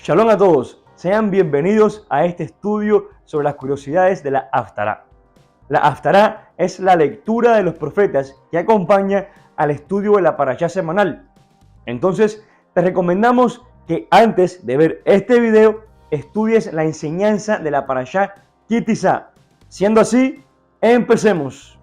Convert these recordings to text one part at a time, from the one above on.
Shalom a todos, sean bienvenidos a este estudio sobre las curiosidades de la Haftará. La Haftará es la lectura de los profetas que acompaña al estudio de la Parashá semanal. Entonces, te recomendamos que antes de ver este video, estudies la enseñanza de la Parashá Ki Tisa. Siendo así, empecemos.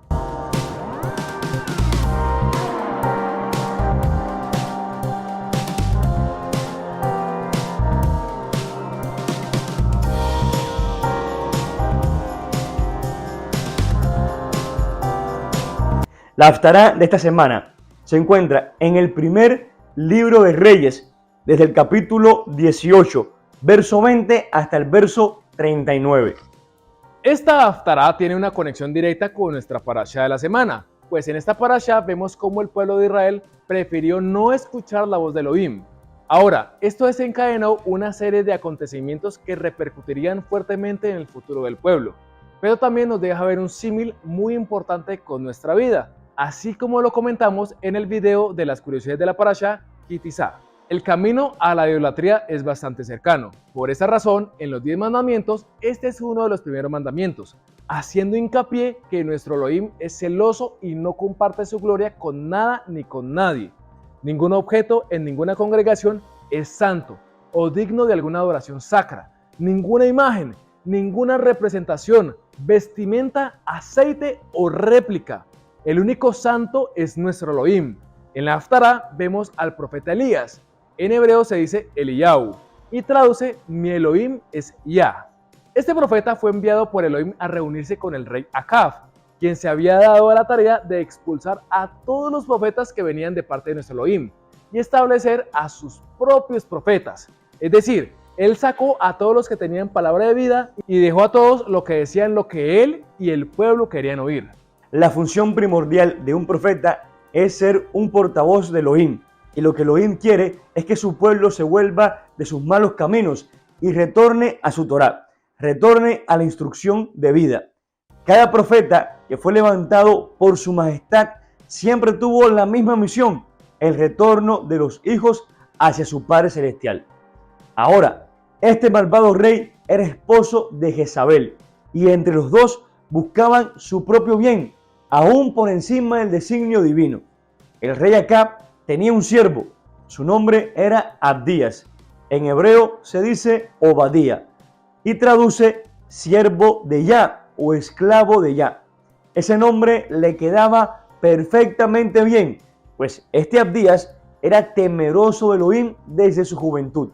La Haftará de esta semana se encuentra en el primer libro de Reyes, desde el capítulo 18, verso 20 hasta el verso 39. Esta Haftará tiene una conexión directa con nuestra parashá de la semana, pues en esta parashá vemos cómo el pueblo de Israel prefirió no escuchar la voz de Elohim. Ahora, esto desencadenó una serie de acontecimientos que repercutirían fuertemente en el futuro del pueblo, pero también nos deja ver un símil muy importante con nuestra vida, así como lo comentamos en el video de las curiosidades de la parashá Ki Tisa. El camino a la idolatría es bastante cercano. Por esa razón, en los 10 mandamientos, este es uno de los primeros mandamientos, haciendo hincapié que nuestro Elohim es celoso y no comparte su gloria con nada ni con nadie. Ningún objeto en ninguna congregación es santo o digno de alguna adoración sacra. Ninguna imagen, ninguna representación, vestimenta, aceite o réplica. El único santo es nuestro Elohim. En la Haftará vemos al profeta Elías. En hebreo se dice Eliyahu y traduce mi Elohim es Yah. Este profeta fue enviado por Elohim a reunirse con el rey Acab, quien se había dado a la tarea de expulsar a todos los profetas que venían de parte de nuestro Elohim y establecer a sus propios profetas. Es decir, él sacó a todos los que tenían palabra de vida y dejó a todos lo que decían lo que él y el pueblo querían oír. La función primordial de un profeta es ser un portavoz de Elohim, y lo que Elohim quiere es que su pueblo se vuelva de sus malos caminos y retorne a su Torá, retorne a la instrucción de vida. Cada profeta que fue levantado por su majestad siempre tuvo la misma misión, el retorno de los hijos hacia su Padre Celestial. Ahora, este malvado rey era esposo de Jezabel, y entre los dos buscaban su propio bien, aún por encima del designio divino. El rey Acab tenía un siervo, su nombre era Abdías. En hebreo se dice Obadía y traduce siervo de Yah o esclavo de Yah. Ese nombre le quedaba perfectamente bien, pues este Abdías era temeroso de Elohim desde su juventud,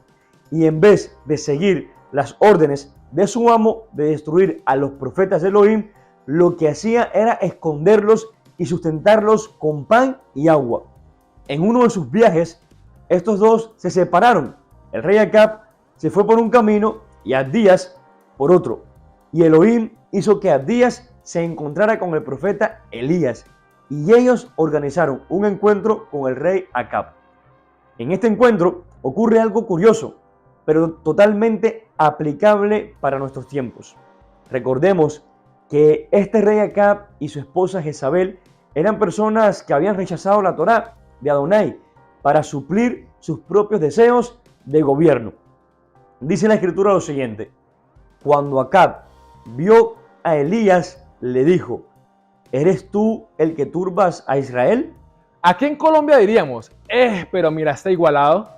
y en vez de seguir las órdenes de su amo de destruir a los profetas de Elohim, lo que hacía era esconderlos y sustentarlos con pan y agua. En uno de sus viajes, estos dos se separaron. El rey Acab se fue por un camino y Abdías por otro. Y Elohim hizo que Abdías se encontrara con el profeta Elías, y ellos organizaron un encuentro con el rey Acab. En este encuentro ocurre algo curioso, pero totalmente aplicable para nuestros tiempos. Recordemos que este rey Acab y su esposa Jezabel eran personas que habían rechazado la Torá de Adonai para suplir sus propios deseos de gobierno. Dice la escritura lo siguiente: cuando Acab vio a Elías, le dijo: ¿eres tú el que turbas a Israel? Aquí en Colombia diríamos, pero mira, está igualado.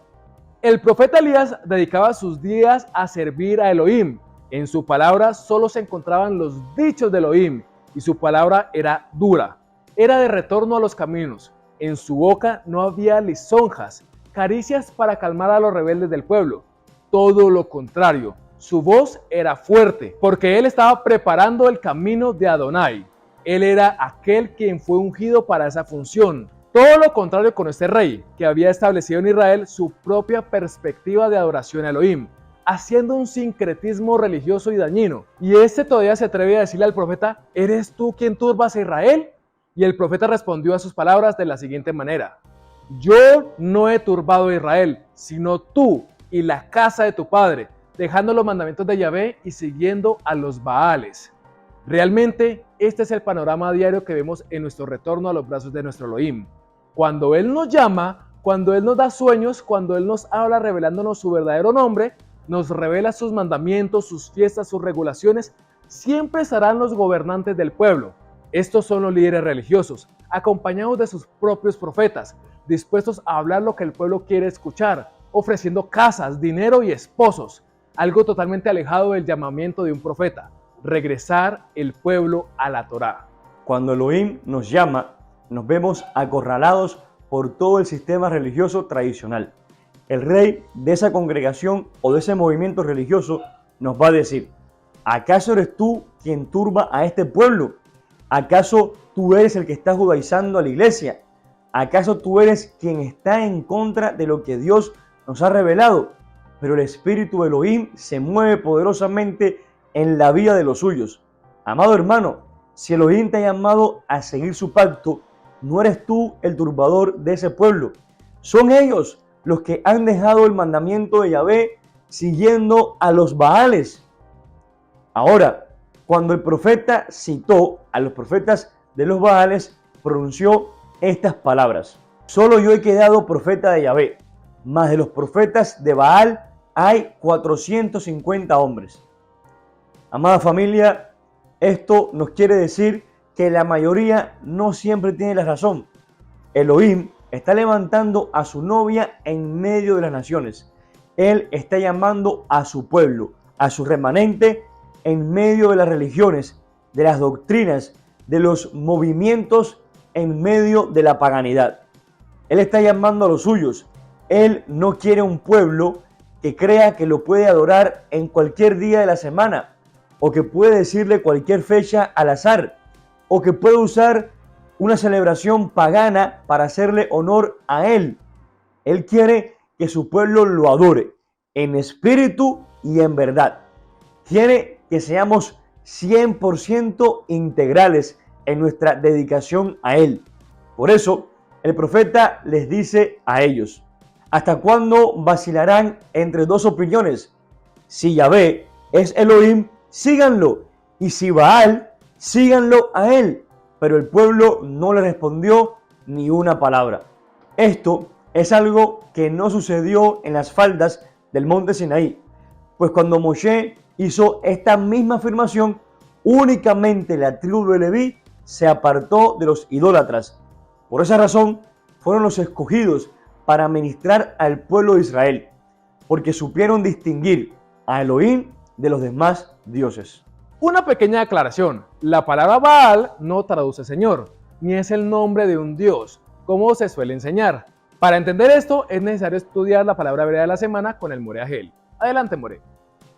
El profeta Elías dedicaba sus días a servir a Elohim. En su palabra solo se encontraban los dichos de Elohim, y su palabra era dura. Era de retorno a los caminos. En su boca no había lisonjas, caricias para calmar a los rebeldes del pueblo. Todo lo contrario, su voz era fuerte, porque él estaba preparando el camino de Adonai. Él era aquel quien fue ungido para esa función. Todo lo contrario con este rey, que había establecido en Israel su propia perspectiva de adoración a Elohim, haciendo un sincretismo religioso y dañino. Y este todavía se atreve a decirle al profeta: ¿eres tú quien turbas a Israel? Y el profeta respondió a sus palabras de la siguiente manera: yo no he turbado a Israel, sino tú y la casa de tu padre, dejando los mandamientos de Yahvé y siguiendo a los Baales. Realmente, este es el panorama diario que vemos en nuestro retorno a los brazos de nuestro Elohim. Cuando Él nos llama, cuando Él nos da sueños, cuando Él nos habla revelándonos su verdadero nombre, nos revela sus mandamientos, sus fiestas, sus regulaciones, siempre estarán los gobernantes del pueblo. Estos son los líderes religiosos, acompañados de sus propios profetas, dispuestos a hablar lo que el pueblo quiere escuchar, ofreciendo casas, dinero y esposos, algo totalmente alejado del llamamiento de un profeta, regresar el pueblo a la Torá. Cuando Elohim nos llama, nos vemos acorralados por todo el sistema religioso tradicional. El rey de esa congregación o de ese movimiento religioso nos va a decir: ¿acaso eres tú quien turba a este pueblo? ¿Acaso tú eres el que está judaizando a la iglesia? ¿Acaso tú eres quien está en contra de lo que Dios nos ha revelado? Pero el espíritu de Elohim se mueve poderosamente en la vida de los suyos. Amado hermano, si Elohim te ha llamado a seguir su pacto, no eres tú el turbador de ese pueblo. Son ellos los que han dejado el mandamiento de Yahvé siguiendo a los Baales. Ahora, cuando el profeta citó a los profetas de los Baales, pronunció estas palabras: solo yo he quedado profeta de Yahvé, mas de los profetas de Baal hay 450 hombres. Amada familia, esto nos quiere decir que la mayoría no siempre tiene la razón. Elohim está levantando a su novia en medio de las naciones. Él está llamando a su pueblo, a su remanente, en medio de las religiones, de las doctrinas, de los movimientos, en medio de la paganidad. Él está llamando a los suyos. Él no quiere un pueblo que crea que lo puede adorar en cualquier día de la semana, o que puede decirle cualquier fecha al azar, o que puede usar una celebración pagana para hacerle honor a Él. Él quiere que su pueblo lo adore en espíritu y en verdad. Quiere que seamos 100% integrales en nuestra dedicación a Él. Por eso, el profeta les dice a ellos: ¿hasta cuándo vacilarán entre dos opiniones? Si Yahvé es Elohim, síganlo, y si Baal, síganlo a él. Pero el pueblo no le respondió ni una palabra. Esto es algo que no sucedió en las faldas del monte Sinaí, pues cuando Moshe hizo esta misma afirmación, únicamente la tribu de Leví se apartó de los idólatras. Por esa razón fueron los escogidos para ministrar al pueblo de Israel, porque supieron distinguir a Elohim de los demás dioses. Una pequeña aclaración: la palabra Baal no traduce Señor, ni es el nombre de un dios, como se suele enseñar. Para entender esto es necesario estudiar la palabra hebrea de la semana con el More Agel. Adelante, More.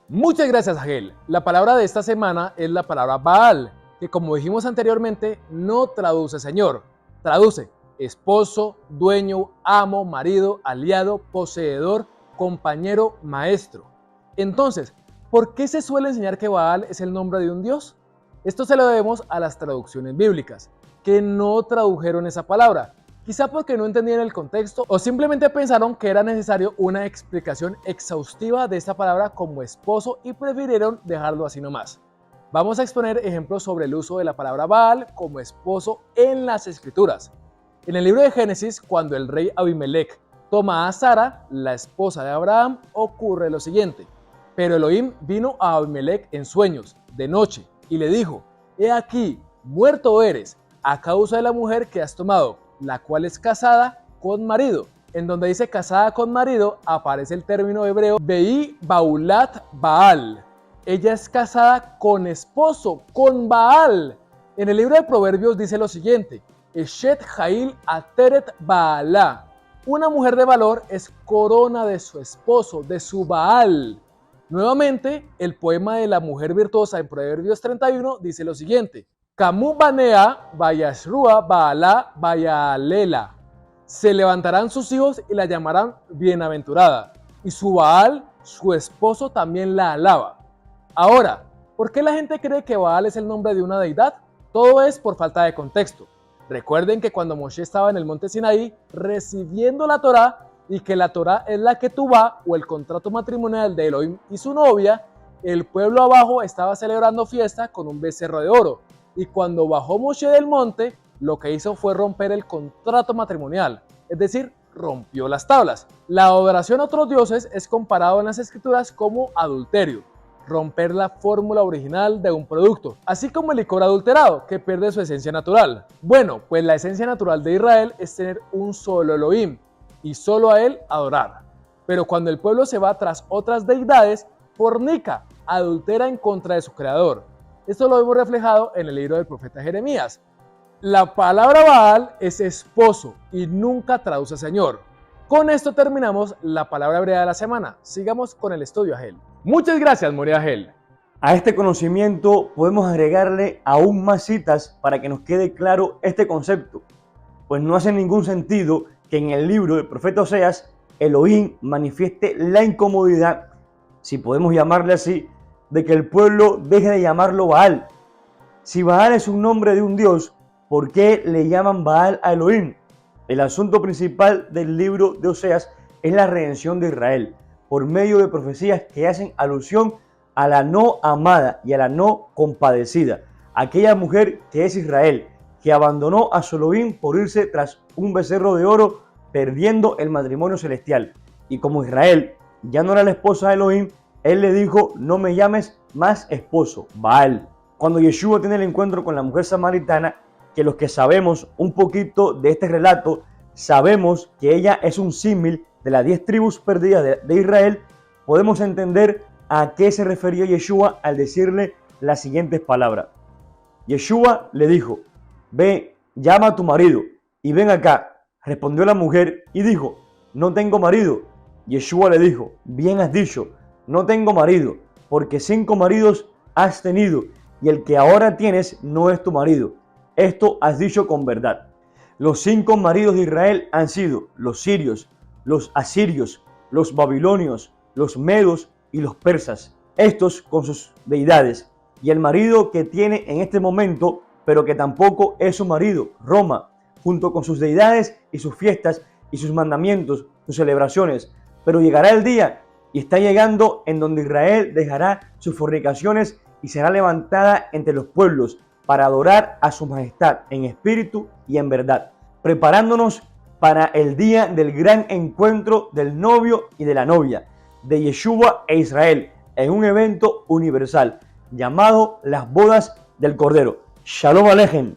Muchas gracias, Agel. La palabra de esta semana es la palabra Baal, que como dijimos anteriormente, no traduce Señor, traduce esposo, dueño, amo, marido, aliado, poseedor, compañero, maestro. Entonces, ¿por qué se suele enseñar que Baal es el nombre de un dios? Esto se lo debemos a las traducciones bíblicas, que no tradujeron esa palabra, quizá porque no entendían el contexto o simplemente pensaron que era necesario una explicación exhaustiva de esta palabra como esposo y prefirieron dejarlo así nomás. Vamos a exponer ejemplos sobre el uso de la palabra Baal como esposo en las escrituras. En el libro de Génesis, cuando el rey Abimelech toma a Sara, la esposa de Abraham, ocurre lo siguiente: pero Elohim vino a Abimelech en sueños, de noche, y le dijo: he aquí, muerto eres, a causa de la mujer que has tomado, la cual es casada con marido. En donde dice casada con marido, aparece el término hebreo Be'i Baulat Baal. Ella es casada con esposo, con Baal. En el libro de Proverbios dice lo siguiente: Eshet Jail Ateret Baalá. Una mujer de valor es corona de su esposo, de su Baal. Nuevamente, el poema de la mujer virtuosa en Proverbios 31 dice lo siguiente: Kamu banea vayashrua Baalá vayalela. Se levantarán sus hijos y la llamarán bienaventurada, y su Baal, su esposo, también la alaba. Ahora, ¿por qué la gente cree que Baal es el nombre de una deidad? Todo es por falta de contexto. Recuerden que cuando Moshe estaba en el monte Sinaí recibiendo la Torá, y que la Torá es la ketubá o el contrato matrimonial de Elohim y su novia, el pueblo abajo estaba celebrando fiesta con un becerro de oro. Y cuando bajó Moshe del monte, lo que hizo fue romper el contrato matrimonial, es decir, rompió las tablas. La adoración a otros dioses es comparado en las escrituras como adulterio, romper la fórmula original de un producto, así como el licor adulterado, que pierde su esencia natural. Bueno, pues la esencia natural de Israel es tener un solo Elohim y solo a él adorar. Pero cuando el pueblo se va tras otras deidades, fornica, adultera en contra de su creador. Esto lo vemos reflejado en el libro del profeta Jeremías. La palabra Baal es esposo y nunca traduce señor. Con esto terminamos la palabra hebrea de la semana. Sigamos con el estudio, Agel. Muchas gracias, Moria Agel. A este conocimiento podemos agregarle aún más citas para que nos quede claro este concepto, pues no hace ningún sentido que en el libro del profeta Oseas Elohim manifieste la incomodidad, si podemos llamarle así, de que el pueblo deje de llamarlo Baal. Si Baal es un nombre de un dios, ¿por qué le llaman Baal a Elohim? El asunto principal del libro de Oseas es la redención de Israel, por medio de profecías que hacen alusión a la no amada y a la no compadecida, aquella mujer que es Israel, que abandonó a su Elohim por irse tras un becerro de oro, perdiendo el matrimonio celestial. Y como Israel ya no era la esposa de Elohim, él le dijo: no me llames más esposo, Baal. Cuando Yeshua tiene el encuentro con la mujer samaritana, que los que sabemos un poquito de este relato, sabemos que ella es un símil de las 10 tribus perdidas de Israel, podemos entender a qué se refería Yeshua al decirle las siguientes palabras. Yeshua le dijo: ve, llama a tu marido y ven acá. Respondió la mujer y dijo: no tengo marido. Yeshua le dijo: bien has dicho, no tengo marido, porque 5 maridos has tenido y el que ahora tienes no es tu marido. Esto has dicho con verdad. Los 5 maridos de Israel han sido los sirios, los asirios, los babilonios, los medos y los persas, estos con sus deidades. Y el marido que tiene en este momento, pero que tampoco es su marido, Roma, junto con sus deidades y sus fiestas y sus mandamientos, sus celebraciones. Pero llegará el día, y está llegando, en donde Israel dejará sus fornicaciones y será levantada entre los pueblos para adorar a su majestad en espíritu y en verdad, preparándonos para el día del gran encuentro del novio y de la novia, de Yeshua e Israel, en un evento universal llamado las bodas del Cordero. Shalom Alejem.